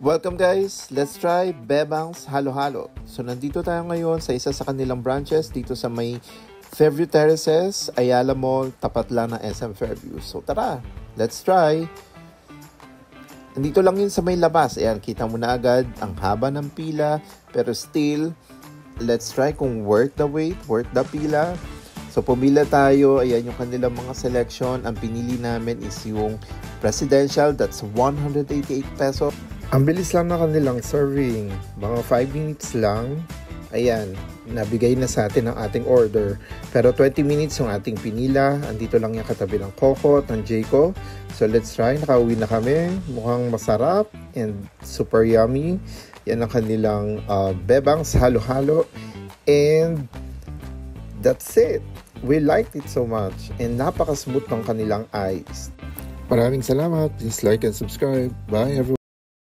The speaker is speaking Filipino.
Welcome guys! Let's try Bebang's Halo-Halo. So nandito tayo ngayon sa isa sa kanilang branches dito sa may Fairview Terraces, Ayala Mall, tapat lang ng SM Fairview. So tara, let's try! Nandito lang yun sa may labas. Ayan, kita mo na agad ang haba ng pila. Pero still, let's try kung worth the wait, worth the pila. So pumila tayo. Ayan yung kanilang mga selection. Ang pinili namin is yung Presidential. That's 188 pesos. Ang bilis lang na kanilang serving. Mga 5 minutes lang. Ayan, nabigay na sa atin ang ating order. Pero 20 minutes yung ating pinila. Andito lang yung katabi ng Coco at ng Jayco. So let's try. Nakauwi na kami. Mukhang masarap and super yummy. Yan ang kanilang Bebang's Halo-Halo. And that's it. We liked it so much. And napaka-smooth ng kanilang ice. Maraming salamat. Please like and subscribe. Bye everyone.